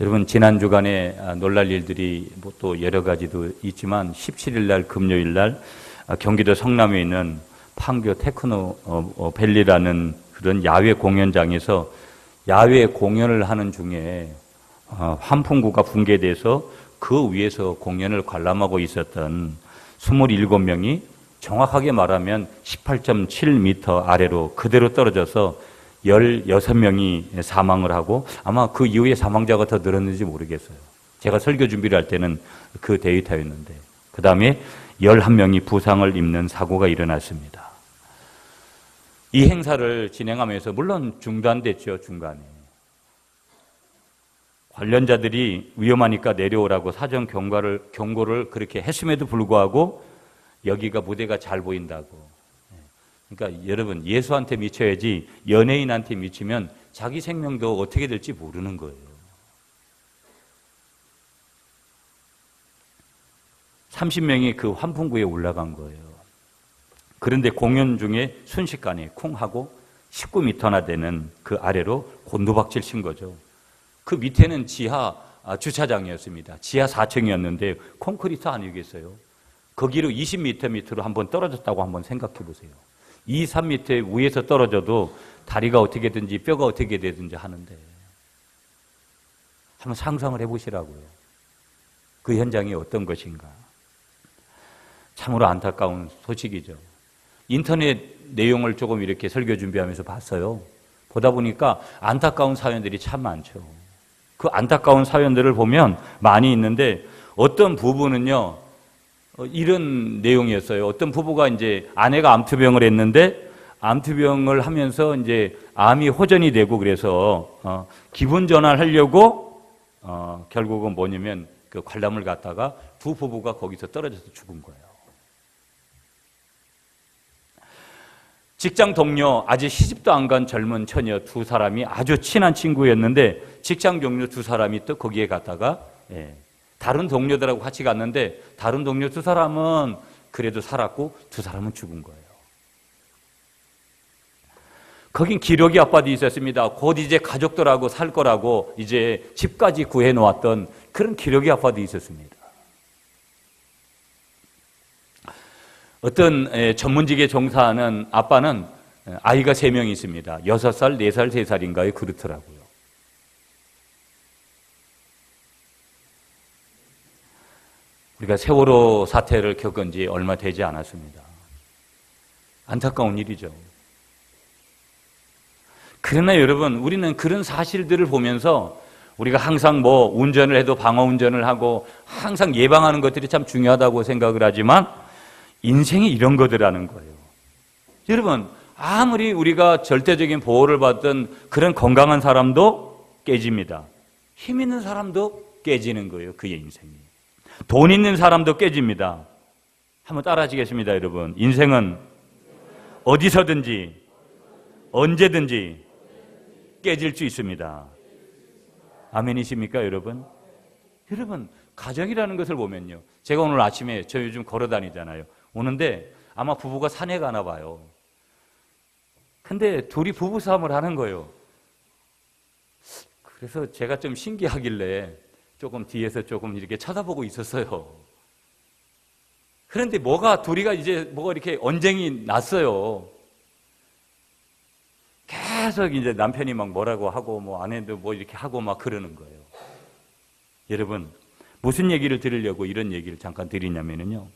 여러분 지난 주간에 놀랄 일들이 뭐 또 여러 가지도 있지만 17일 날 금요일 날 경기도 성남에 있는 판교 테크노 밸리라는 그런 야외 공연장에서 야외 공연을 하는 중에 환풍구가 붕괴돼서 그 위에서 공연을 관람하고 있었던 27명이 정확하게 말하면 18.7m 아래로 그대로 떨어져서 16명이 사망을 하고 아마 그 이후에 사망자가 더 늘었는지 모르겠어요. 제가 설교 준비를 할 때는 그 데이터였는데 그 다음에 11명이 부상을 입는 사고가 일어났습니다. 이 행사를 진행하면서 물론 중단됐죠. 중간에. 관련자들이 위험하니까 내려오라고 사전 경고를 그렇게 했음에도 불구하고 여기가 무대가 잘 보인다고. 그러니까 여러분 예수한테 미쳐야지 연예인한테 미치면 자기 생명도 어떻게 될지 모르는 거예요. 30명이 그 환풍구에 올라간 거예요. 그런데 공연 중에 순식간에 쿵 하고 19m나 되는 그 아래로 곤두박질 친 거죠. 그 밑에는 지하 주차장이었습니다. 지하 4층이었는데 콘크리트 아니겠어요? 거기로 20m 밑으로 한번 떨어졌다고 한번 생각해 보세요. 2, 3m 위에서 떨어져도 다리가 어떻게 되든지 뼈가 어떻게 되든지 하는데 한번 상상을 해보시라고요. 그 현장이 어떤 것인가. 참으로 안타까운 소식이죠. 인터넷 내용을 조금 이렇게 설교 준비하면서 봤어요. 보다 보니까 안타까운 사연들이 참 많죠. 그 안타까운 사연들을 보면 많이 있는데 어떤 부부는요, 이런 내용이었어요. 어떤 부부가 이제 아내가 암투병을 했는데 암투병을 하면서 이제 암이 호전이 되고 그래서 기분 전환하려고 결국은 뭐냐면 그 관람을 갔다가 두 부부가 거기서 떨어져서 죽은 거예요. 직장 동료 아직 시집도 안 간 젊은 처녀 두 사람이 아주 친한 친구였는데 직장 동료 두 사람이 또 거기에 갔다가 다른 동료들하고 같이 갔는데 다른 동료 두 사람은 그래도 살았고 두 사람은 죽은 거예요. 거긴 기러기 아빠도 있었습니다. 곧 이제 가족들하고 살 거라고 이제 집까지 구해 놓았던 그런 기러기 아빠도 있었습니다. 어떤 전문직에 종사하는 아빠는 아이가 3명 있습니다. 6살, 4살, 3살인가요? 그렇더라고요. 우리가 세월호 사태를 겪은 지 얼마 되지 않았습니다. 안타까운 일이죠. 그러나 여러분, 우리는 그런 사실들을 보면서 우리가 항상 뭐 운전을 해도 방어 운전을 하고 항상 예방하는 것들이 참 중요하다고 생각을 하지만 인생이 이런 거더라는 거예요. 여러분, 아무리 우리가 절대적인 보호를 받던 그런 건강한 사람도 깨집니다. 힘 있는 사람도 깨지는 거예요. 그의 인생이. 돈 있는 사람도 깨집니다. 한번 따라하시겠습니다, 여러분. 인생은 어디서든지 언제든지 깨질 수 있습니다. 아멘이십니까, 여러분? 여러분, 가정이라는 것을 보면요. 제가 오늘 아침에 저 요즘 걸어 다니잖아요. 오는데 아마 부부가 산에 가나 봐요. 근데 둘이 부부싸움을 하는 거예요. 그래서 제가 좀 신기하길래 조금 뒤에서 조금 이렇게 쳐다보고 있었어요. 그런데 둘이가 이제 뭐가 이렇게 언쟁이 났어요. 계속 이제 남편이 막 뭐라고 하고 뭐 아내도 뭐 이렇게 하고 막 그러는 거예요. 여러분, 무슨 얘기를 들으려고 이런 얘기를 잠깐 드리냐면요.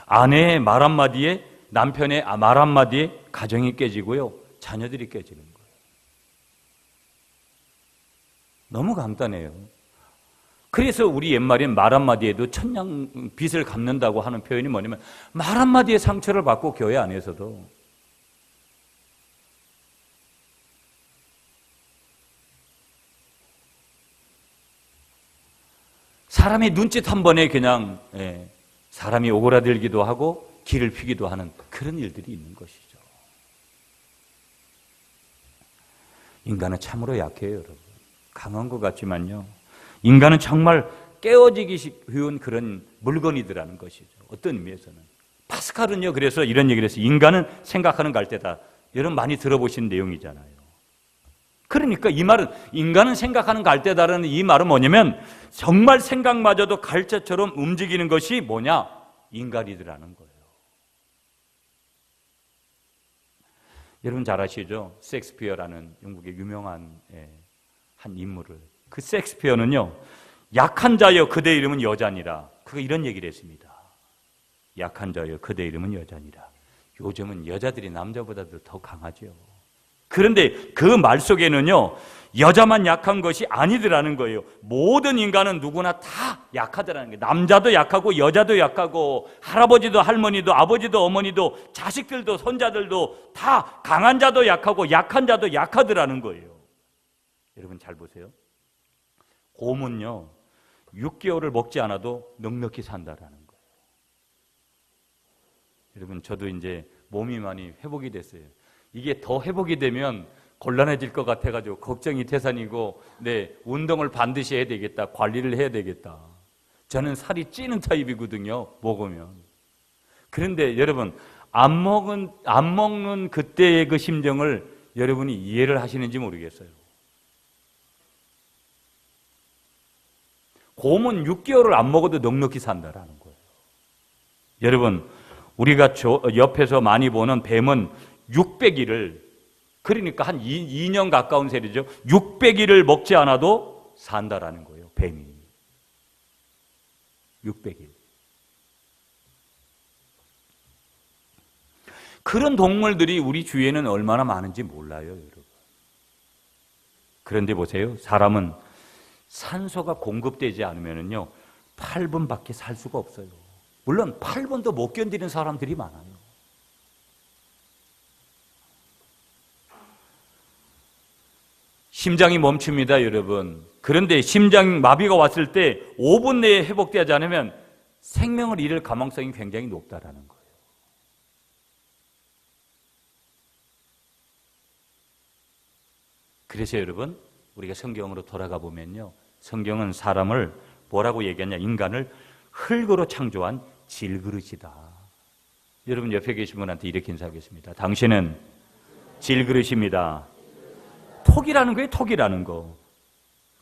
아내의 말 한마디에 남편의 말 한마디에 가정이 깨지고요. 자녀들이 깨지는 거예요. 너무 간단해요. 그래서 우리 옛말엔 말 한마디에도 천냥 빚을 갚는다고 하는 표현이 뭐냐면 말 한마디에 상처를 받고 교회 안에서도 사람이 눈짓 한 번에 그냥 사람이 오그라들기도 하고 길을 피기도 하는 그런 일들이 있는 것이죠. 인간은 참으로 약해요, 여러분. 강한 것 같지만요. 인간은 정말 깨어지기 쉬운 그런 물건이더라는 것이죠. 어떤 의미에서는. 파스칼은요, 그래서 이런 얘기를 했어요. 인간은 생각하는 갈대다. 여러분 많이 들어보신 내용이잖아요. 그러니까 이 말은 인간은 생각하는 갈대다라는 이 말은 뭐냐면 정말 생각마저도 갈대처럼 움직이는 것이 뭐냐? 인간이더라는 거예요. 여러분 잘 아시죠? 셰익스피어라는 영국의 유명한 한 인물을. 그 셰익스피어는요, 약한 자여 그대 이름은 여자니라. 그가 이런 얘기를 했습니다. 약한 자여 그대 이름은 여자니라. 요즘은 여자들이 남자보다도 더 강하죠. 그런데 그 말 속에는요, 여자만 약한 것이 아니더라는 거예요. 모든 인간은 누구나 다 약하더라는 거예요. 남자도 약하고 여자도 약하고 할아버지도 할머니도 아버지도 어머니도 자식들도 손자들도 다 강한 자도 약하고 약한 자도 약하더라는 거예요. 여러분 잘 보세요. 곰은요 6개월을 먹지 않아도 넉넉히 산다라는 거예요. 여러분 저도 이제 몸이 많이 회복이 됐어요. 이게 더 회복이 되면 곤란해질 것 같아가지고 걱정이 태산이고, 운동을 반드시 해야 되겠다, 관리를 해야 되겠다. 저는 살이 찌는 타입이거든요, 먹으면. 그런데 여러분 안 먹는 그때의 그 심정을 여러분이 이해를 하시는지 모르겠어요. 곰은 6개월을 안 먹어도 넉넉히 산다라는 거예요. 여러분 우리가 옆에서 많이 보는 뱀은 600일을, 그러니까 한 2년 가까운 세리죠. 600일을 먹지 않아도 산다라는 거예요. 뱀이 600일. 그런 동물들이 우리 주위에는 얼마나 많은지 몰라요, 여러분. 그런데 보세요. 사람은 산소가 공급되지 않으면요 8분밖에 살 수가 없어요. 물론 8분도 못 견디는 사람들이 많아요. 심장이 멈춥니다, 여러분. 그런데 심장 마비가 왔을 때 5분 내에 회복되지 않으면 생명을 잃을 가망성이 굉장히 높다라는 거예요. 그래서 여러분 우리가 성경으로 돌아가 보면요, 성경은 사람을 뭐라고 얘기하냐? 인간을 흙으로 창조한 질그릇이다. 여러분 옆에 계신 분한테 이렇게 인사하겠습니다. 당신은 질그릇입니다. 톡이라는 거예요, 톡이라는 거.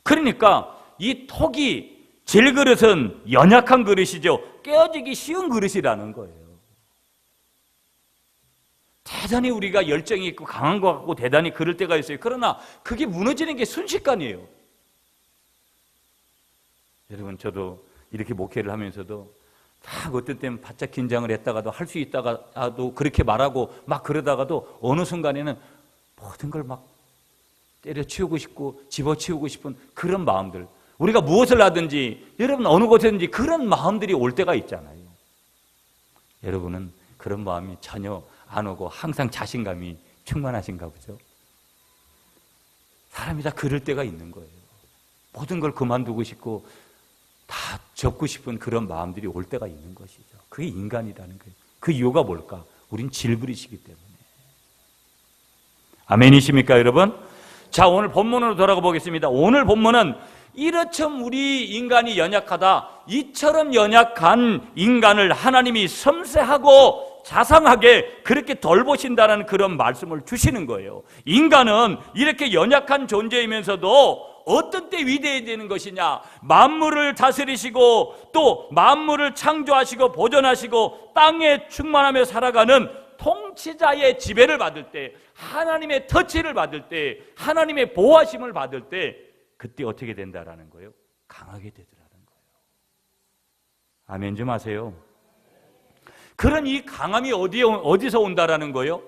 그러니까 이 톡이, 질그릇은 연약한 그릇이죠. 깨어지기 쉬운 그릇이라는 거예요. 대단히 우리가 열정이 있고 강한 것 같고 대단히 그럴 때가 있어요. 그러나 그게 무너지는 게 순식간이에요. 여러분 저도 이렇게 목회를 하면서도 막 어떤 때는 바짝 긴장을 했다가도 할 수 있다가도 그렇게 말하고 막 그러다가도 어느 순간에는 모든 걸 막 때려치우고 싶고 집어치우고 싶은 그런 마음들, 우리가 무엇을 하든지 여러분 어느 곳에든지 그런 마음들이 올 때가 있잖아요. 여러분은 그런 마음이 전혀 안 오고 항상 자신감이 충만하신가 보죠. 사람이 다 그럴 때가 있는 거예요. 모든 걸 그만두고 싶고 다 접고 싶은 그런 마음들이 올 때가 있는 것이죠. 그게 인간이라는 거예요. 그 이유가 뭘까? 우린 질그릇이기 때문에. 아멘이십니까 여러분? 자, 오늘 본문으로 돌아가 보겠습니다. 오늘 본문은 이처럼 우리 인간이 연약하다, 이처럼 연약한 인간을 하나님이 섬세하고 자상하게 그렇게 돌보신다는 그런 말씀을 주시는 거예요. 인간은 이렇게 연약한 존재이면서도 어떤 때 위대해지는 것이냐? 만물을 다스리시고 또 만물을 창조하시고 보존하시고 땅에 충만하며 살아가는 통치자의 지배를 받을 때, 하나님의 터치를 받을 때, 하나님의 보호하심을 받을 때, 그때 어떻게 된다라는 거예요? 강하게 되더라는 거예요. 아멘 좀 하세요. 그런 이 강함이 어디서 온다라는 거예요?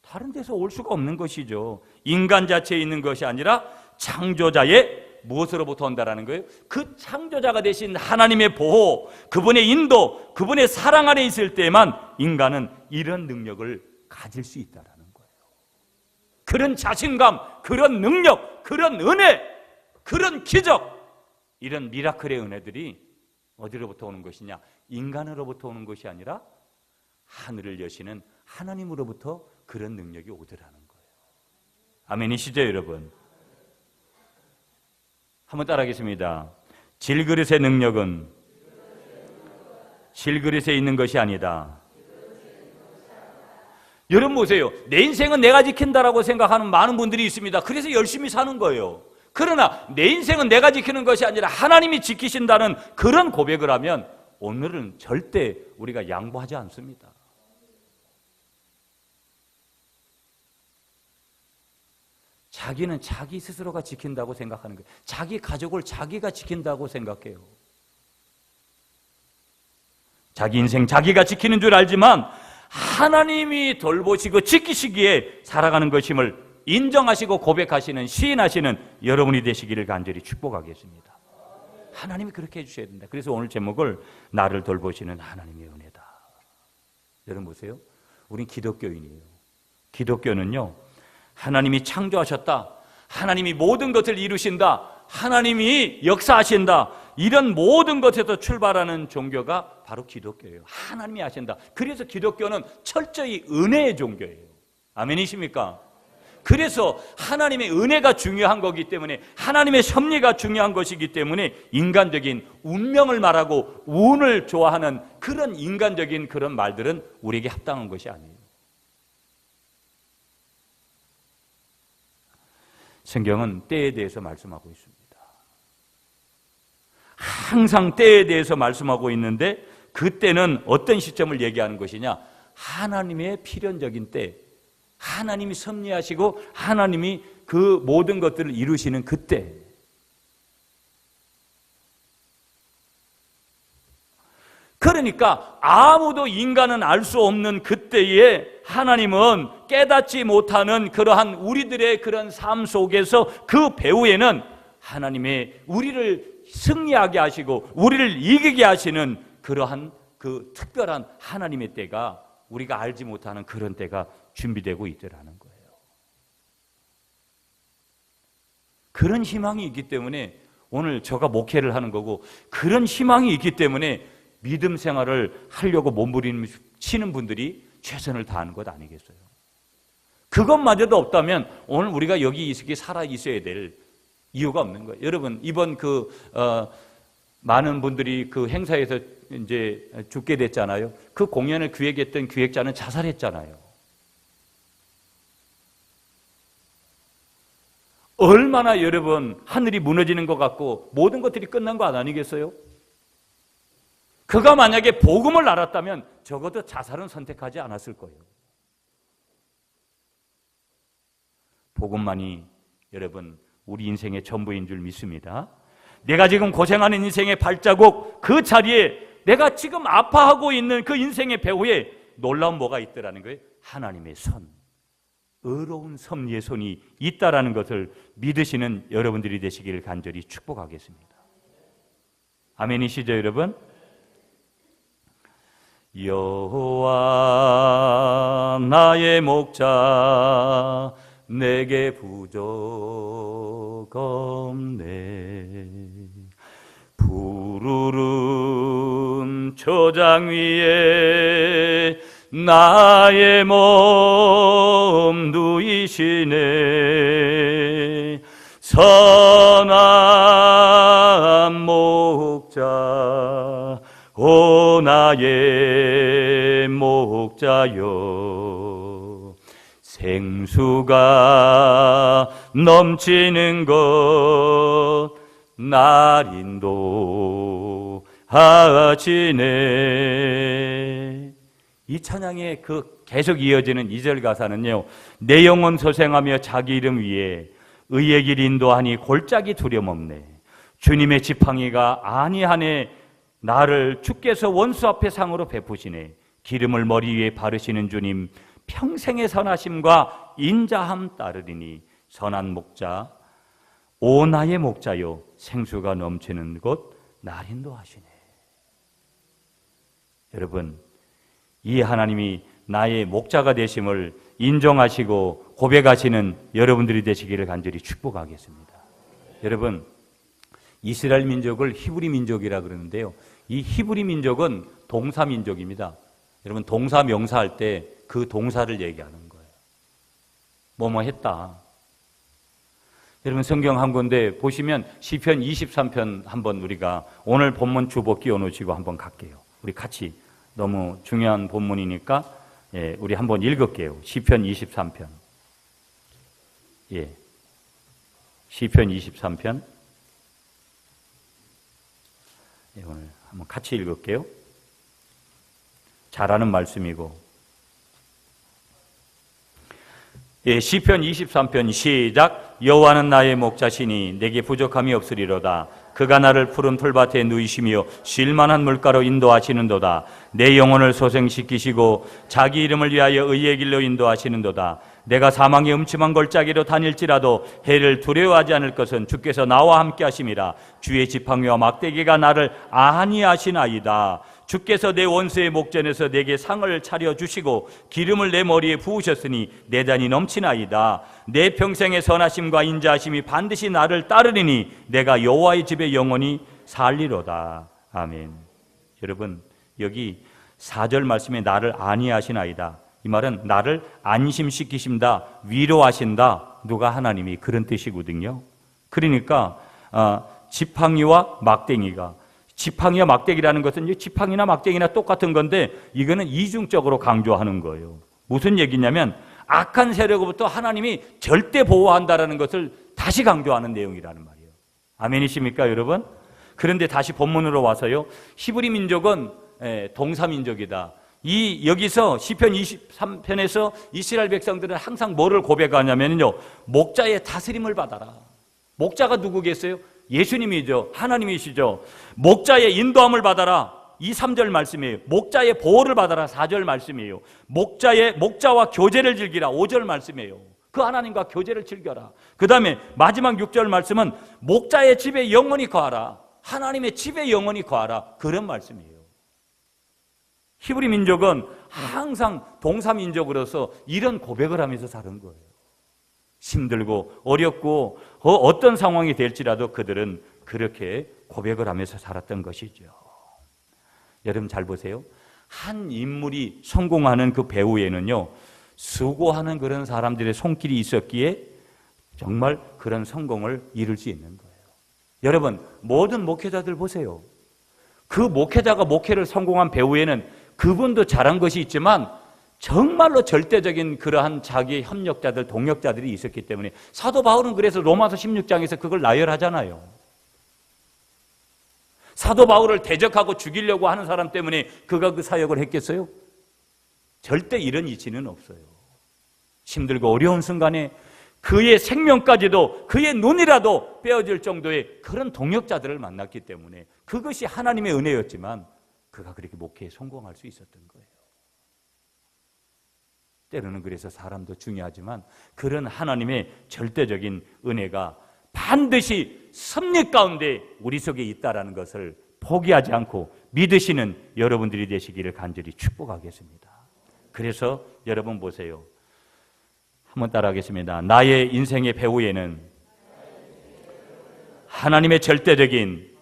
다른 데서 올 수가 없는 것이죠. 인간 자체에 있는 것이 아니라 창조자의 무엇으로부터 온다라는 거예요? 그 창조자가 되신 하나님의 보호, 그분의 인도, 그분의 사랑 안에 있을 때만 인간은 이런 능력을 가질 수 있다라는 거예요. 그런 자신감, 그런 능력, 그런 은혜, 그런 기적, 이런 미라클의 은혜들이 어디로부터 오는 것이냐? 인간으로부터 오는 것이 아니라 하늘을 여시는 하나님으로부터 그런 능력이 오더라는 거예요. 아멘이시죠 여러분? 한번 따라하겠습니다. 질그릇의 능력은 질그릇에 있는 것이 아니다. 여러분 보세요. 내 인생은 내가 지킨다라고 생각하는 많은 분들이 있습니다. 그래서 열심히 사는 거예요. 그러나 내 인생은 내가 지키는 것이 아니라 하나님이 지키신다는 그런 고백을 하면 오늘은 절대 우리가 양보하지 않습니다. 자기는 자기 스스로가 지킨다고 생각하는 거예요. 자기 가족을 자기가 지킨다고 생각해요. 자기 인생 자기가 지키는 줄 알지만 하나님이 돌보시고 지키시기에 살아가는 것임을 인정하시고 고백하시는, 시인하시는 여러분이 되시기를 간절히 축복하겠습니다. 하나님이 그렇게 해주셔야 된다. 그래서 오늘 제목을 나를 돌보시는 하나님의 은혜다. 여러분 보세요. 우린 기독교인이에요. 기독교는요, 하나님이 창조하셨다, 하나님이 모든 것을 이루신다, 하나님이 역사하신다, 이런 모든 것에서 출발하는 종교가 바로 기독교예요. 하나님이 하신다. 그래서 기독교는 철저히 은혜의 종교예요. 아멘이십니까? 그래서 하나님의 은혜가 중요한 거기 때문에, 하나님의 섭리가 중요한 것이기 때문에 인간적인 운명을 말하고 운을 좋아하는 그런 인간적인 그런 말들은 우리에게 합당한 것이 아니에요. 성경은 때에 대해서 말씀하고 있습니다. 항상 때에 대해서 말씀하고 있는데 그 때는 어떤 시점을 얘기하는 것이냐? 하나님의 필연적인 때, 하나님이 섭리하시고 하나님이 그 모든 것들을 이루시는 그때. 그러니까 아무도 인간은 알 수 없는 그때에 하나님은 깨닫지 못하는 그러한 우리들의 그런 삶 속에서 그 배후에는 하나님의 우리를 승리하게 하시고 우리를 이기게 하시는 그러한 그 특별한 하나님의 때가, 우리가 알지 못하는 그런 때가 준비되고 있더라는 거예요. 그런 희망이 있기 때문에 오늘 제가 목회를 하는 거고, 그런 희망이 있기 때문에 믿음 생활을 하려고 몸부림치는 분들이 최선을 다하는 것 아니겠어요? 그것마저도 없다면 오늘 우리가 여기 살아 있어야 될 이유가 없는 거예요. 여러분, 이번 많은 분들이 그 행사에서 이제 죽게 됐잖아요. 그 공연을 기획했던 기획자는 자살했잖아요. 얼마나 여러분 하늘이 무너지는 것 같고 모든 것들이 끝난 거 아니겠어요? 그가 만약에 복음을 알았다면 적어도 자살은 선택하지 않았을 거예요. 복음만이 여러분 우리 인생의 전부인 줄 믿습니다. 내가 지금 고생하는 인생의 발자국, 그 자리에 내가 지금 아파하고 있는 그 인생의 배후에 놀라운 뭐가 있더라는 거예요. 하나님의 손, 의로운 섭리의 손이 있다라는 것을 믿으시는 여러분들이 되시기를 간절히 축복하겠습니다. 아멘이시죠, 여러분? 여호와 나의 목자, 내게 부족 없네. 푸르른 초장 위에 나의 몸 누이시네. 선한 목자, 오 나의 목자여. 생수가 넘치는 곳 날 인도하시네. 이 찬양의 그 계속 이어지는 2절 가사는요, 내 영혼 소생하며 자기 이름 위에 의의 길 인도하니 골짜기 두려움 없네. 주님의 지팡이가 아니하네. 나를 주께서 원수 앞에 상으로 베푸시네. 기름을 머리 위에 바르시는 주님, 평생의 선하심과 인자함 따르리니. 선한 목자, 오 나의 목자요, 생수가 넘치는 곳 날 인도하시네. 여러분, 이 하나님이 나의 목자가 되심을 인정하시고 고백하시는 여러분들이 되시기를 간절히 축복하겠습니다. 여러분, 이스라엘 민족을 히브리 민족이라 그러는데요, 이 히브리 민족은 동사 민족입니다. 여러분, 동사 명사 할 때 그 동사를 얘기하는 거예요. 뭐뭐 했다. 여러분, 성경 한 군데 보시면 시편 23편 한번 우리가 오늘 본문 주보 끼워 놓으시고 한번 갈게요. 우리 같이, 너무 중요한 본문이니까 예, 우리 한번 읽을게요. 시편 23편. 예. 시편 23편. 예, 오늘 한번 같이 읽을게요. 잘하는 말씀이고. 예, 시편 23편 시작. 여호와는 나의 목자시니 내게 부족함이 없으리로다. 그가 나를 푸른 풀밭에 누이시며 쉴만한 물가로 인도하시는도다. 내 영혼을 소생시키시고 자기 이름을 위하여 의의 길로 인도하시는도다. 내가 사망의 음침한 골짜기로 다닐지라도 해를 두려워하지 않을 것은 주께서 나와 함께 하심이라. 주의 지팡이와 막대기가 나를 안위하시나이다. 주께서 내 원수의 목전에서 내게 상을 차려주시고 기름을 내 머리에 부으셨으니 내 잔이 넘치나이다. 내 평생의 선하심과 인자하심이 반드시 나를 따르리니 내가 여호와의 집에 영원히 살리로다. 아멘. 여러분, 여기 4절 말씀에 나를 안위하시나이다. 이 말은 나를 안심시키신다, 위로하신다. 누가? 하나님이. 그런 뜻이거든요. 그러니까 지팡이와 막대기가, 지팡이와 막대기라는 것은 지팡이나 막대기나 똑같은 건데 이거는 이중적으로 강조하는 거예요. 무슨 얘기냐면 악한 세력으로부터 하나님이 절대 보호한다라는 것을 다시 강조하는 내용이라는 말이에요. 아멘이십니까, 여러분? 그런데 다시 본문으로 와서요. 히브리 민족은 동사민족이다. 여기서 시편 23편에서 이스라엘 백성들은 항상 뭐를 고백하냐면요. 목자의 다스림을 받아라. 목자가 누구겠어요? 예수님이죠. 하나님이시죠. 목자의 인도함을 받아라. 2, 3절 말씀이에요. 목자의 보호를 받아라. 4절 말씀이에요. 목자와 교제를 즐기라. 5절 말씀이에요. 그 하나님과 교제를 즐겨라. 그 다음에 마지막 6절 말씀은 목자의 집에 영원히 거하라. 하나님의 집에 영원히 거하라. 그런 말씀이에요. 히브리 민족은 항상 동사민족으로서 이런 고백을 하면서 사는 거예요. 힘들고 어렵고 어떤 상황이 될지라도 그들은 그렇게 고백을 하면서 살았던 것이죠. 여러분 잘 보세요. 한 인물이 성공하는 그 배후에는요, 수고하는 그런 사람들의 손길이 있었기에 정말 그런 성공을 이룰 수 있는 거예요. 여러분, 모든 목회자들 보세요. 그 목회자가 목회를 성공한 배후에는 그분도 잘한 것이 있지만 정말로 절대적인 그러한 자기의 협력자들, 동력자들이 있었기 때문에 사도 바울은 그래서 로마서 16장에서 그걸 나열하잖아요. 사도 바울을 대적하고 죽이려고 하는 사람 때문에 그가 그 사역을 했겠어요? 절대 이런 이치는 없어요. 힘들고 어려운 순간에 그의 생명까지도, 그의 눈이라도 빼어질 정도의 그런 동력자들을 만났기 때문에 그것이 하나님의 은혜였지만 그가 그렇게 목회에 성공할 수 있었던 거예요. 때로는 그래서 사람도 중요하지만 그런 하나님의 절대적인 은혜가 반드시 섭리 가운데 우리 속에 있다는 것을 포기하지 않고 믿으시는 여러분들이 되시기를 간절히 축복하겠습니다. 그래서 여러분 보세요. 한번 따라하겠습니다. 나의 인생의 배후에는 하나님의 절대적인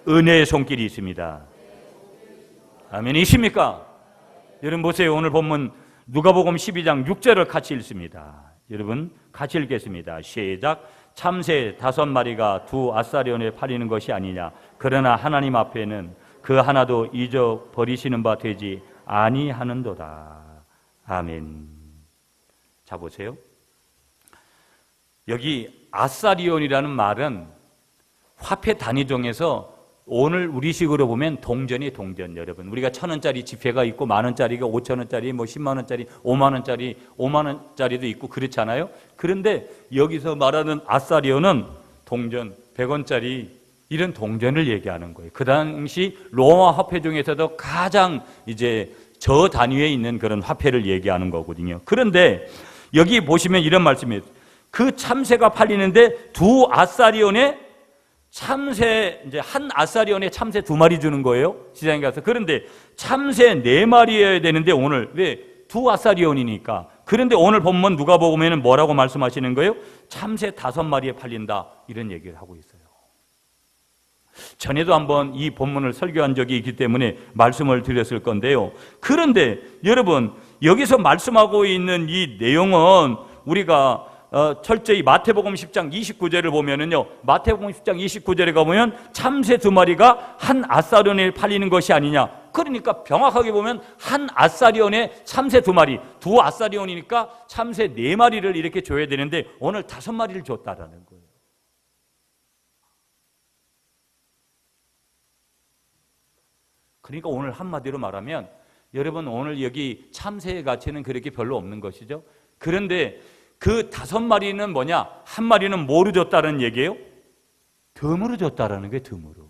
은혜의 손길이 있습니다. 아멘이십니까? 여러분 보세요. 오늘 본문 누가복음 12장 6절을 같이 읽습니다. 여러분 같이 읽겠습니다. 시작. 참새 5마리가 두 아사리온에 팔리는 것이 아니냐. 그러나 하나님 앞에는 그 하나도 잊어버리시는 바 되지 아니하는도다. 아멘. 자 보세요. 여기 아사리온이라는 말은 화폐 단위 중에서 오늘 우리식으로 보면 동전이 동전. 여러분 우리가 1,000원짜리 지폐가 있고 만원짜리가 5,000원짜리, 10만원짜리, 5만원짜리, 5만원짜리도 있고 그렇잖아요. 그런데 여기서 말하는 아사리온은 동전, 100원짜리 이런 동전을 얘기하는 거예요. 그 당시 로마 화폐 중에서도 가장 이제 저 단위에 있는 그런 화폐를 얘기하는 거거든요. 그런데 여기 보시면 이런 말씀이에요. 그 참새가 팔리는데 두 아사리온에 참새, 이제 한 아사리온에 참새 2마리 주는 거예요. 시장에 가서. 그런데 참새 4마리여야 되는데 오늘 왜? 두 아사리온이니까. 그런데 오늘 본문 누가복음에는 뭐라고 말씀하시는 거예요? 참새 5마리에 팔린다. 이런 얘기를 하고 있어요. 전에도 한번 이 본문을 설교한 적이 있기 때문에 말씀을 드렸을 건데요. 그런데 여러분 여기서 말씀하고 있는 이 내용은 우리가 철저히 마태복음 10장 29절을 보면은요, 마태복음 10장 29절에 가보면 참새 2마리가 한 아사리온에 팔리는 것이 아니냐. 그러니까 병확하게 보면 한 아사리온에 참새 2마리, 두 아사리온이니까 참새 4마리를 이렇게 줘야 되는데 오늘 5마리를 줬다라는 거예요. 그러니까 오늘 한마디로 말하면 여러분 오늘 여기 참새의 가치는 그렇게 별로 없는 것이죠. 그런데 그 5마리는 뭐냐? 한 마리는 뭐로 줬다는 얘기예요? 덤으로 줬다라는 게 덤으로.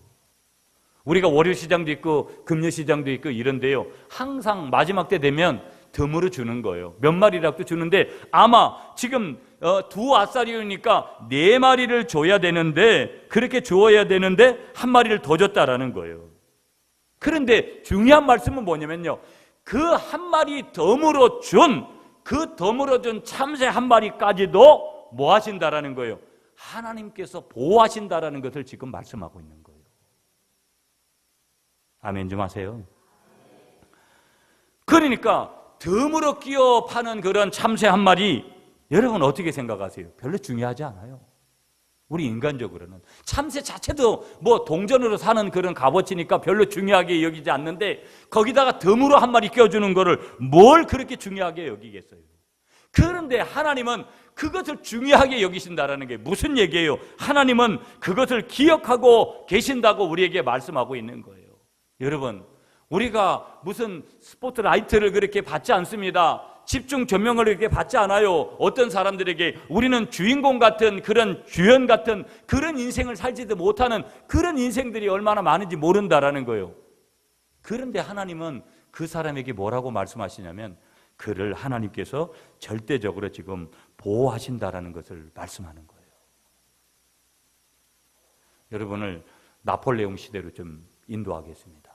우리가 월요시장도 있고 금요시장도 있고 이런데요, 항상 마지막 때 되면 덤으로 주는 거예요. 몇 마리라도 주는데 아마 지금 두 아사리오니까 4마리를 줘야 되는데, 그렇게 주어야 되는데 한 마리를 더 줬다라는 거예요. 그런데 중요한 말씀은 뭐냐면요, 그 한 마리 덤으로 준 참새 한 마리까지도 뭐 하신다라는 거예요? 하나님께서 보호하신다라는 것을 지금 말씀하고 있는 거예요. 아멘 좀 하세요. 그러니까 덤으로 끼어 파는 그런 참새 한 마리, 여러분 어떻게 생각하세요? 별로 중요하지 않아요. 우리 인간적으로는 참새 자체도 뭐 동전으로 사는 그런 값어치니까 별로 중요하게 여기지 않는데, 거기다가 덤으로 한 마리 끼워주는 거를 뭘 그렇게 중요하게 여기겠어요? 그런데 하나님은 그것을 중요하게 여기신다라는 게 무슨 얘기예요? 하나님은 그것을 기억하고 계신다고 우리에게 말씀하고 있는 거예요. 여러분, 우리가 무슨 스포트라이트를 그렇게 받지 않습니다. 집중 조명을 이렇게 받지 않아요. 어떤 사람들에게 우리는 주인공 같은, 그런 주연 같은 그런 인생을 살지도 못하는 그런 인생들이 얼마나 많은지 모른다라는 거예요. 그런데 하나님은 그 사람에게 뭐라고 말씀하시냐면, 그를 하나님께서 절대적으로 지금 보호하신다라는 것을 말씀하는 거예요. 여러분을 나폴레옹 시대로 좀 인도하겠습니다.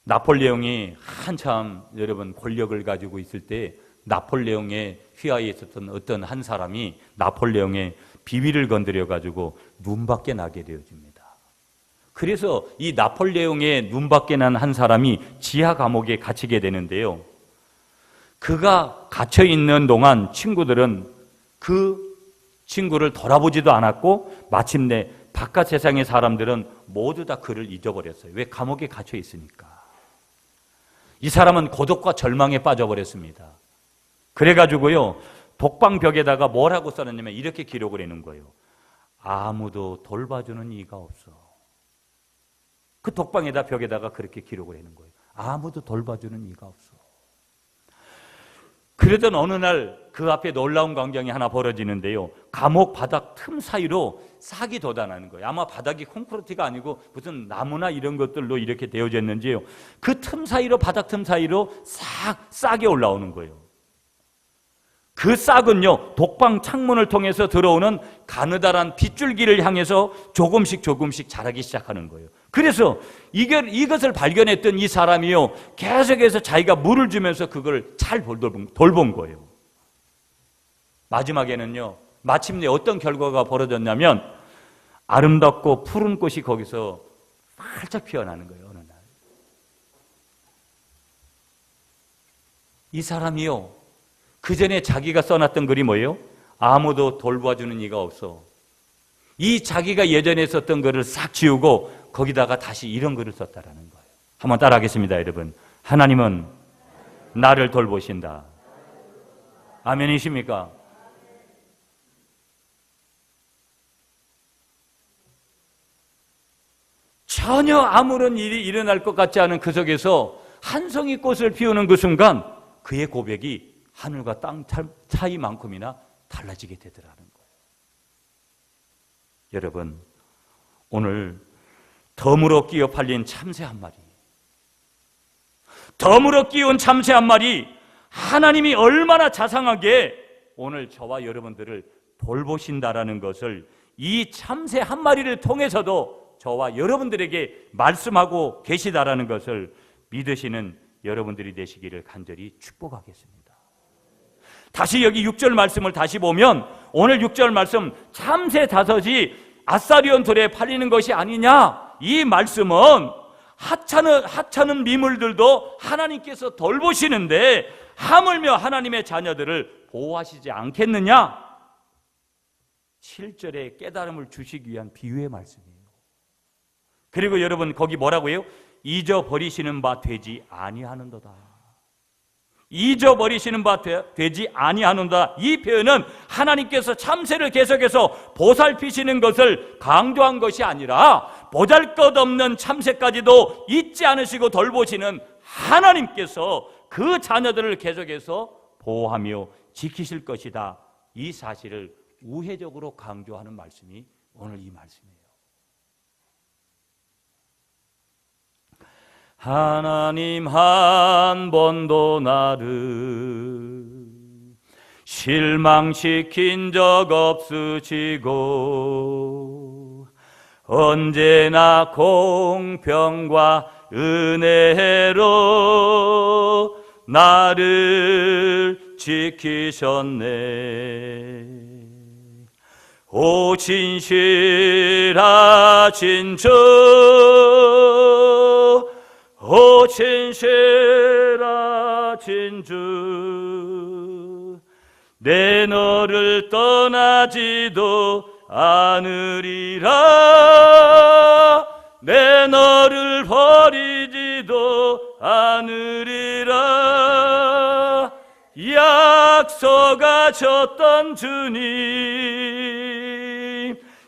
나폴레옹이 한참 여러분 권력을 가지고 있을 때 나폴레옹의 휘하에 있었던 어떤 한 사람이 나폴레옹의 비위를 건드려 가지고 눈밖에 나게 되어집니다. 그래서 이 나폴레옹의 눈밖에 난 한 사람이 지하 감옥에 갇히게 되는데요, 그가 갇혀 있는 동안 친구들은 그 친구를 돌아보지도 않았고, 마침내 바깥 세상의 사람들은 모두 다 그를 잊어버렸어요. 왜? 감옥에 갇혀 있으니까. 이 사람은 고독과 절망에 빠져버렸습니다. 그래가지고요, 독방벽에다가 뭐라고 써놨냐면 이렇게 기록을 해놓은 거예요. 아무도 돌봐주는 이가 없어. 그 독방에다 벽에다가 그렇게 기록을 해놓은 거예요. 아무도 돌봐주는 이가 없어. 그러던 어느 날 그 앞에 놀라운 광경이 하나 벌어지는데요, 감옥 바닥 틈 사이로 싹이 돋아나는 거예요. 아마 바닥이 콘크리트가 아니고 무슨 나무나 이런 것들로 이렇게 되어졌는지요, 그 틈 사이로, 바닥 틈 사이로 싹이 올라오는 거예요. 그 싹은요, 독방 창문을 통해서 들어오는 가느다란 빗줄기를 향해서 조금씩 자라기 시작하는 거예요. 그래서 이것을 발견했던 이 사람이요, 계속해서 자기가 물을 주면서 그걸 잘 돌본 거예요. 마지막에는요, 마침내 어떤 결과가 벌어졌냐면 아름답고 푸른 꽃이 거기서 활짝 피어나는 거예요. 어느 날 이 사람이요, 그 전에 자기가 써놨던 글이 뭐예요? 아무도 돌봐주는 이가 없어. 이 자기가 예전에 썼던 글을 싹 지우고 거기다가 다시 이런 글을 썼다라는 거예요. 한번 따라하겠습니다, 여러분. 하나님은 나를 돌보신다. 아멘이십니까? 전혀 아무런 일이 일어날 것 같지 않은 그 속에서 한 송이 꽃을 피우는 그 순간 그의 고백이 하늘과 땅 차이만큼이나 달라지게 되더라는 거예요. 여러분, 오늘 덤으로 끼어 팔린 참새 한 마리, 덤으로 끼운 참새 한 마리, 하나님이 얼마나 자상하게 오늘 저와 여러분들을 돌보신다라는 것을 이 참새 한 마리를 통해서도 저와 여러분들에게 말씀하고 계시다라는 것을 믿으시는 여러분들이 되시기를 간절히 축복하겠습니다. 다시 여기 6절 말씀을 다시 보면, 오늘 6절 말씀, 참새 5이 아사리온 돌에 팔리는 것이 아니냐, 이 말씀은 하찮은 미물들도 하나님께서 돌보시는데 하물며 하나님의 자녀들을 보호하시지 않겠느냐, 7절에 깨달음을 주시기 위한 비유의 말씀이에요. 그리고 여러분 거기 뭐라고 해요? 잊어버리시는 바 되지 아니하는도다. 잊어버리시는 바 되지 아니하는도다. 이 표현은 하나님께서 참새를 계속해서 보살피시는 것을 강조한 것이 아니라 보잘것없는 참새까지도 잊지 않으시고 돌보시는 하나님께서 그 자녀들을 계속해서 보호하며 지키실 것이다. 이 사실을 우회적으로 강조하는 말씀이 오늘 이 말씀이에요. 하나님 한 번도 나를 실망시킨 적 없으시고 언제나 공평과 은혜로 나를 지키셨네. 오 진실하신 주, 오 진실하신 주, 내 너를 떠나지도 않으리라, 내 너를 버리지도 않으리라. 약속하셨던 주님,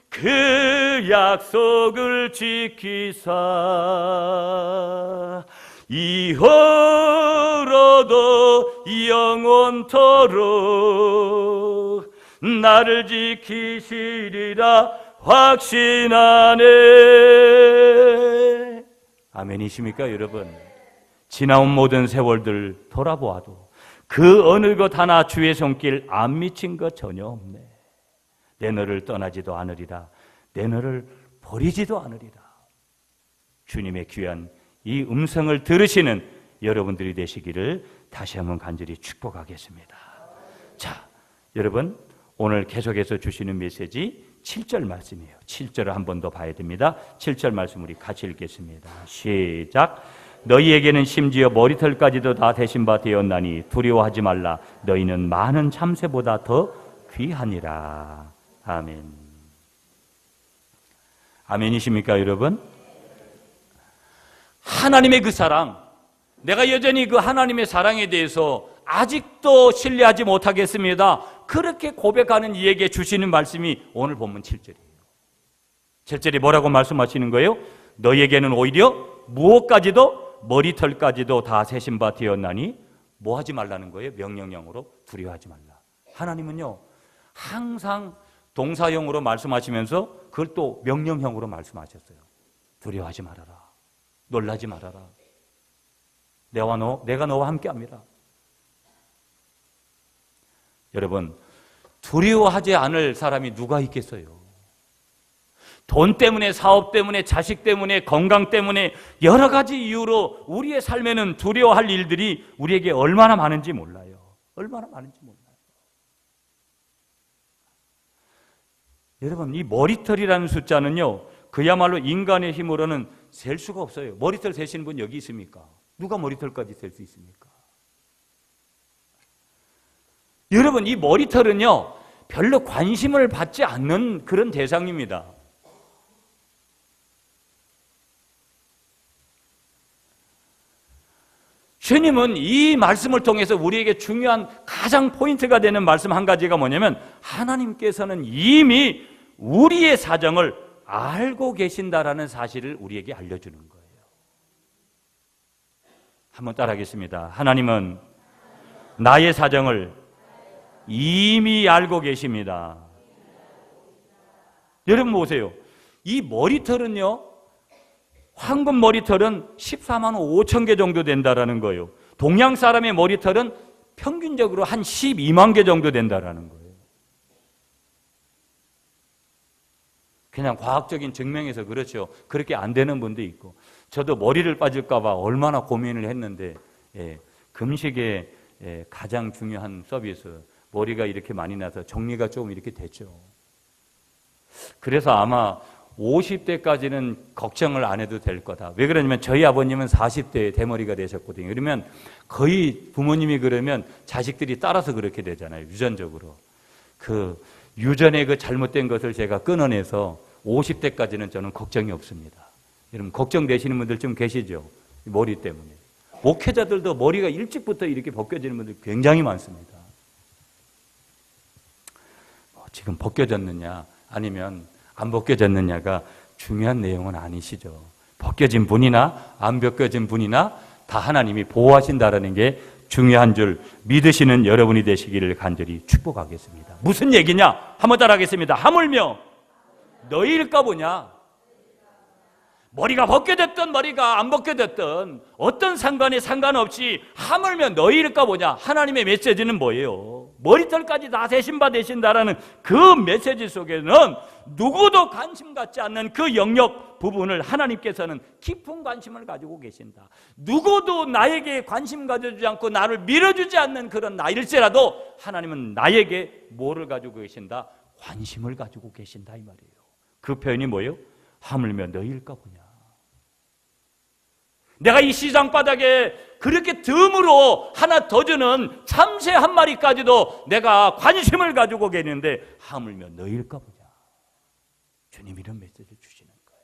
그 약속을 지키사 이후로도 영원토록 나를 지키시리라 확신하네. 아멘이십니까 여러분? 지나온 모든 세월들 돌아보아도 그 어느 것 하나 주의 손길 안 미친 것 전혀 없네. 내 너를 떠나지도 않으리라, 내 너를 버리지도 않으리라. 주님의 귀한 이 음성을 들으시는 여러분들이 되시기를 다시 한번 간절히 축복하겠습니다. 자, 여러분 오늘 계속해서 주시는 메시지 7절 말씀이에요. 7절을 한 번 더 봐야 됩니다. 7절 말씀 우리 같이 읽겠습니다. 시작. 너희에게는 심지어 머리털까지도 다 대신 바 되었나니 두려워하지 말라. 너희는 많은 참새보다 더 귀하니라. 아멘. 아멘이십니까 여러분? 하나님의 그 사랑, 내가 여전히 그 하나님의 사랑에 대해서 아직도 신뢰하지 못하겠습니다. 그렇게 고백하는 이에게 주시는 말씀이 오늘 본문 7절이에요. 7절이 뭐라고 말씀하시는 거예요? 너희에게는 오히려 무엇까지도 머리털까지도 다 세신 바 되었나니 뭐 하지 말라는 거예요? 명령형으로 두려워하지 말라. 하나님은요 항상 동사형으로 말씀하시면서 그걸 또 명령형으로 말씀하셨어요. 두려워하지 말아라, 놀라지 말아라, 내가 너와 함께합니다. 여러분 두려워하지 않을 사람이 누가 있겠어요? 돈 때문에, 사업 때문에, 자식 때문에, 건강 때문에 여러 가지 이유로 우리의 삶에는 두려워할 일들이 우리에게 얼마나 많은지 몰라요. 얼마나 많은지 몰라요. 여러분 이 머리털이라는 숫자는요 그야말로 인간의 힘으로는 셀 수가 없어요. 머리털 세시는 분 여기 있습니까? 누가 머리털까지 셀 수 있습니까? 여러분 이 머리털은요 별로 관심을 받지 않는 그런 대상입니다. 주님은 이 말씀을 통해서 우리에게 중요한 가장 포인트가 되는 말씀 한 가지가 뭐냐면 하나님께서는 이미 우리의 사정을 알고 계신다라는 사실을 우리에게 알려주는 거예요. 한번 따라하겠습니다. 하나님은 나의 사정을 이미 알고 계십니다. 여러분 보세요. 이 머리털은요 황금 머리털은 14만 5천 개 정도 된다라는 거예요. 동양 사람의 머리털은 평균적으로 한 12만 개 정도 된다라는 거예요. 그냥 과학적인 증명에서 그렇죠. 그렇게 안 되는 분도 있고 저도 머리를 빠질까 봐 얼마나 고민을 했는데 금식의 가장 중요한 서비스 머리가 이렇게 많이 나서 정리가 좀 이렇게 됐죠. 그래서 아마 50대까지는 걱정을 안 해도 될 거다. 왜 그러냐면 저희 아버님은 40대에 대머리가 되셨거든요. 그러면 거의 부모님이 그러면 자식들이 따라서 그렇게 되잖아요. 유전적으로. 그 유전의 그 잘못된 것을 제가 끊어내서 50대까지는 저는 걱정이 없습니다. 여러분 걱정되시는 분들 좀 계시죠? 머리 때문에. 목회자들도 머리가 일찍부터 이렇게 벗겨지는 분들 굉장히 많습니다. 지금 벗겨졌느냐 아니면 안 벗겨졌느냐가 중요한 내용은 아니시죠. 벗겨진 분이나 안 벗겨진 분이나 다 하나님이 보호하신다라는 게 중요한 줄 믿으시는 여러분이 되시기를 간절히 축복하겠습니다. 무슨 얘기냐? 한번 따라하겠습니다. 하물며 너희일까 보냐? 머리가 벗겨졌든 머리가 안 벗겨졌든 어떤 상관없이 하물며 너희일까 보냐? 하나님의 메시지는 뭐예요? 머리털까지 다 대신 받으신다라는 그 메시지 속에는 누구도 관심 갖지 않는 그 영역 부분을 하나님께서는 깊은 관심을 가지고 계신다. 누구도 나에게 관심 가져주지 않고 나를 밀어주지 않는 그런 나일지라도 하나님은 나에게 뭐를 가지고 계신다? 관심을 가지고 계신다 이 말이에요. 그 표현이 뭐예요? 하물며 너희일까 보냐. 내가 이 시장 바닥에 그렇게 덤으로 하나 더 주는 참새 한 마리까지도 내가 관심을 가지고 계는데 하물며 너희일까 보냐. 주님 이런 메시지를 주시는 거예요.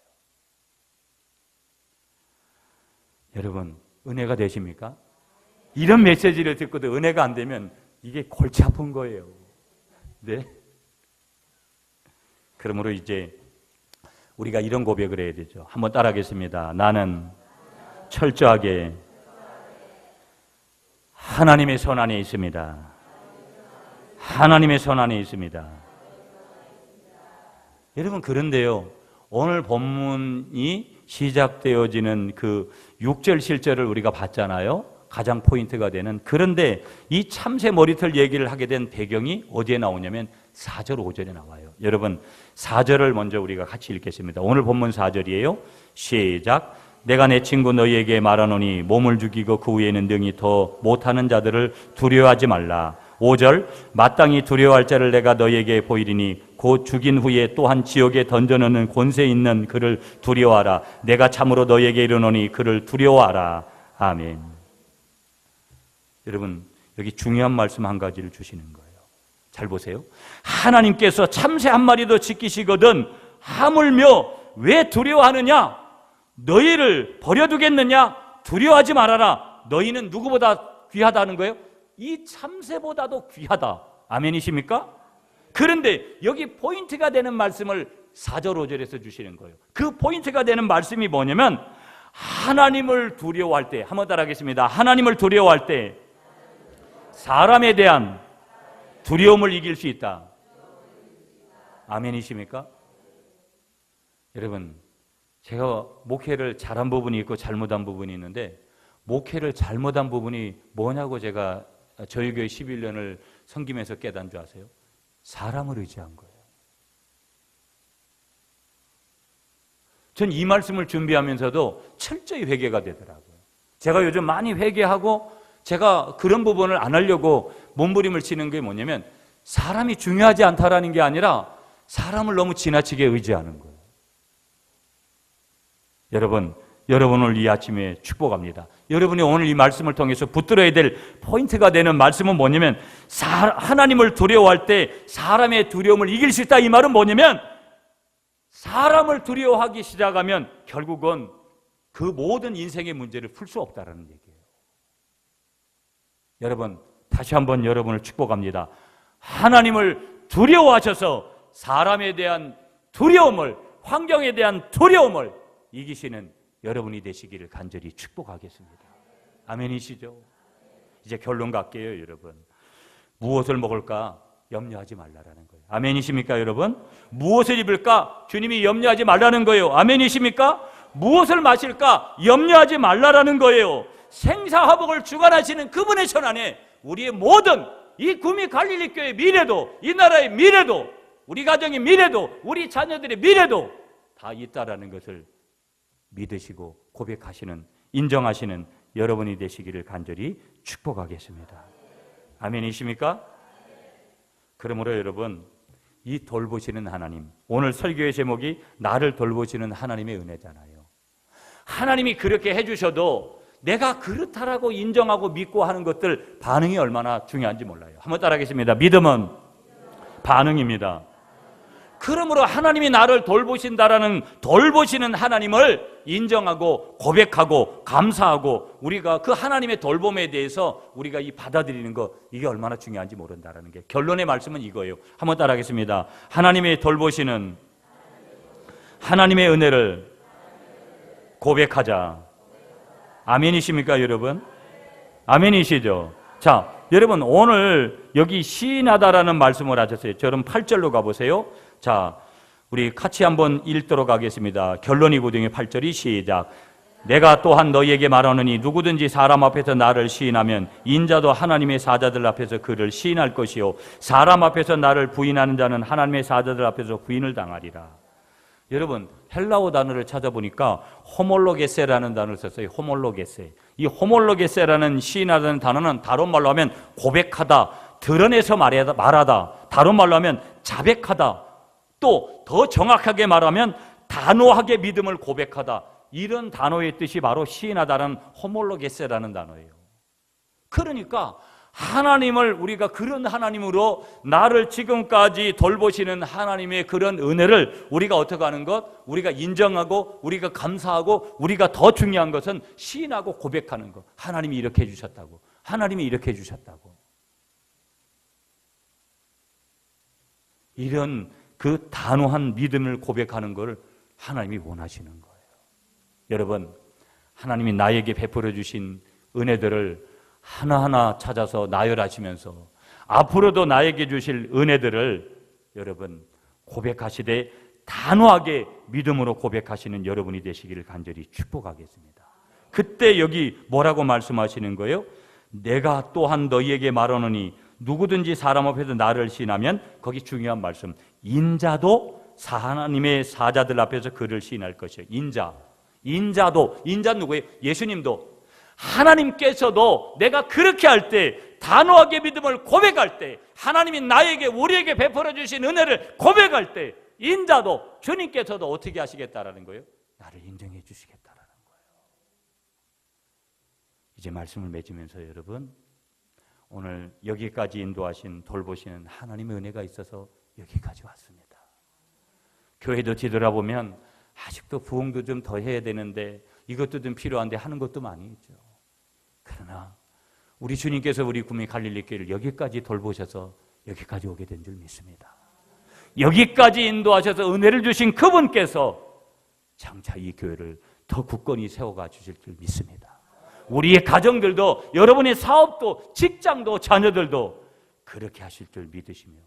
여러분 은혜가 되십니까? 이런 메시지를 듣고도 은혜가 안 되면 이게 골치 아픈 거예요. 네? 그러므로 이제 우리가 이런 고백을 해야 되죠. 한번 따라하겠습니다. 나는 철저하게 하나님의 손 안에 있습니다. 하나님의 손 안에 있습니다. 여러분 그런데요, 오늘 본문이 시작되어지는 그 6절 7절을 우리가 봤잖아요. 가장 포인트가 되는. 그런데 이 참새 머리털 얘기를 하게 된 배경이 어디에 나오냐면 4절 5절에 나와요. 여러분 4절을 먼저 우리가 같이 읽겠습니다. 오늘 본문 4절이에요. 시작. 내가 내 친구 너희에게 말하노니 몸을 죽이고 그 후에는 능히 더 못하는 자들을 두려워하지 말라. 5절. 마땅히 두려워할 자를 내가 너희에게 보이리니 곧 죽인 후에 또한 지옥에 던져넣는 권세 있는 그를 두려워하라. 내가 참으로 너희에게 이르노니 그를 두려워하라. 아멘. 여러분 여기 중요한 말씀 한 가지를 주시는 거예요. 잘 보세요. 하나님께서 참새 한 마리도 지키시거든 하물며 왜 두려워하느냐? 너희를 버려두겠느냐? 두려워하지 말아라. 너희는 누구보다 귀하다는 거예요? 이 참새보다도 귀하다. 아멘이십니까? 그런데 여기 포인트가 되는 말씀을 4절 5절에서 주시는 거예요. 그 포인트가 되는 말씀이 뭐냐면 하나님을 두려워할 때, 한번 따라하겠습니다. 하나님을 두려워할 때 사람에 대한 두려움을 이길 수 있다. 아멘이십니까? 여러분 제가 목회를 잘한 부분이 있고 잘못한 부분이 있는데 목회를 잘못한 부분이 뭐냐고 제가 저희 교회 11년을 섬기면서 깨달은 줄 아세요? 사람을 의지한 거예요. 전 이 말씀을 준비하면서도 철저히 회개가 되더라고요. 제가 요즘 많이 회개하고 제가 그런 부분을 안 하려고 몸부림을 치는 게 뭐냐면 사람이 중요하지 않다라는 게 아니라 사람을 너무 지나치게 의지하는 거예요. 여러분, 여러분을 이 아침에 축복합니다. 여러분이 오늘 이 말씀을 통해서 붙들어야 될 포인트가 되는 말씀은 뭐냐면 하나님을 두려워할 때 사람의 두려움을 이길 수 있다. 이 말은 뭐냐면 사람을 두려워하기 시작하면 결국은 그 모든 인생의 문제를 풀 수 없다는 얘기예요. 여러분 다시 한번 여러분을 축복합니다. 하나님을 두려워하셔서 사람에 대한 두려움을, 환경에 대한 두려움을 이기시는 여러분이 되시기를 간절히 축복하겠습니다. 아멘이시죠? 이제 결론 갈게요, 여러분. 무엇을 먹을까 염려하지 말라라는 거예요. 아멘이십니까, 여러분? 무엇을 입을까 주님이 염려하지 말라는 거예요. 아멘이십니까? 무엇을 마실까 염려하지 말라라는 거예요. 생사화복을 주관하시는 그분의 손 안에 우리의 모든 이 구미 갈릴리 교회의 미래도, 이 나라의 미래도, 우리 가정의 미래도, 우리 자녀들의 미래도 다 있다라는 것을 믿으시고 고백하시는, 인정하시는 여러분이 되시기를 간절히 축복하겠습니다. 아멘이십니까? 그러므로 여러분, 이 돌보시는 하나님, 오늘 설교의 제목이 나를 돌보시는 하나님의 은혜잖아요. 하나님이 그렇게 해주셔도 내가 그렇다라고 인정하고 믿고 하는 것들 반응이 얼마나 중요한지 몰라요. 한번 따라하겠습니다. 믿음은 반응입니다. 그러므로 하나님이 나를 돌보신다라는 돌보시는 하나님을 인정하고 고백하고 감사하고 우리가 그 하나님의 돌봄에 대해서 우리가 이 받아들이는 거, 이게 얼마나 중요한지 모른다라는 게 결론의 말씀은 이거예요. 한번 따라하겠습니다. 하나님의 돌보시는 하나님의 은혜를 고백하자. 아멘이십니까 여러분? 아멘이시죠? 자, 여러분 오늘 여기 시인하다라는 말씀을 하셨어요. 저는 8절로 가보세요. 자, 우리 같이 한번 읽도록 하겠습니다. 결론이거든요. 8절이 시작. 내가 또한 너희에게 말하노니 누구든지 사람 앞에서 나를 시인하면 인자도 하나님의 사자들 앞에서 그를 시인할 것이요 사람 앞에서 나를 부인하는 자는 하나님의 사자들 앞에서 부인을 당하리라. 여러분 헬라어 단어를 찾아보니까 호몰로게세라는 단어를 썼어요. 호몰로게세. 이 호몰로게세라는 시인하다는 단어는 다른 말로 하면 고백하다, 드러내서 말하다, 다른 말로 하면 자백하다, 또 더 정확하게 말하면 단호하게 믿음을 고백하다, 이런 단어의 뜻이 바로 시인하다라는 호몰로게세라는 단어예요. 그러니까 하나님을 우리가 그런 하나님으로 나를 지금까지 돌보시는 하나님의 그런 은혜를 우리가 어떻게 하는 것? 우리가 인정하고 우리가 감사하고 우리가 더 중요한 것은 시인하고 고백하는 것. 하나님이 이렇게 해주셨다고. 하나님이 이렇게 해주셨다고. 이런 그 단호한 믿음을 고백하는 것을 하나님이 원하시는 거예요. 여러분, 하나님이 나에게 베풀어 주신 은혜들을 하나하나 찾아서 나열하시면서 앞으로도 나에게 주실 은혜들을 여러분 고백하시되 단호하게 믿음으로 고백하시는 여러분이 되시기를 간절히 축복하겠습니다. 그때 여기 뭐라고 말씀하시는 거예요? 내가 또한 너희에게 말하노니 누구든지 사람 앞에서 나를 시인하면, 거기 중요한 말씀, 인자도 하나님의 사자들 앞에서 그를 시인할 것이에요. 인자도, 인자는 누구예요? 예수님도. 하나님께서도 내가 그렇게 할 때, 단호하게 믿음을 고백할 때, 하나님이 나에게 우리에게 베풀어 주신 은혜를 고백할 때, 인자도 주님께서도 어떻게 하시겠다라는 거예요? 나를 인정해 주시겠다라는 거예요. 이제 말씀을 맺으면서 여러분, 오늘 여기까지 인도하신 돌보시는 하나님의 은혜가 있어서 여기까지 왔습니다. 교회도 뒤돌아보면 아직도 부흥도 좀 더 해야 되는데, 이것도 좀 필요한데 하는 것도 많이 있죠. 그러나 우리 주님께서 우리 구미 갈릴리 교회를 여기까지 돌보셔서 여기까지 오게 된 줄 믿습니다. 여기까지 인도하셔서 은혜를 주신 그분께서 장차 이 교회를 더 굳건히 세워가 주실 줄 믿습니다. 우리의 가정들도, 여러분의 사업도, 직장도, 자녀들도 그렇게 하실 줄 믿으시며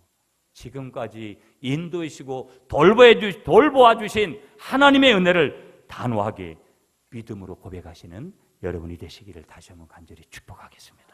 지금까지 인도하시고 돌보아 주신 하나님의 은혜를 단호하게 믿음으로 고백하시는 여러분이 되시기를 다시 한번 간절히 축복하겠습니다.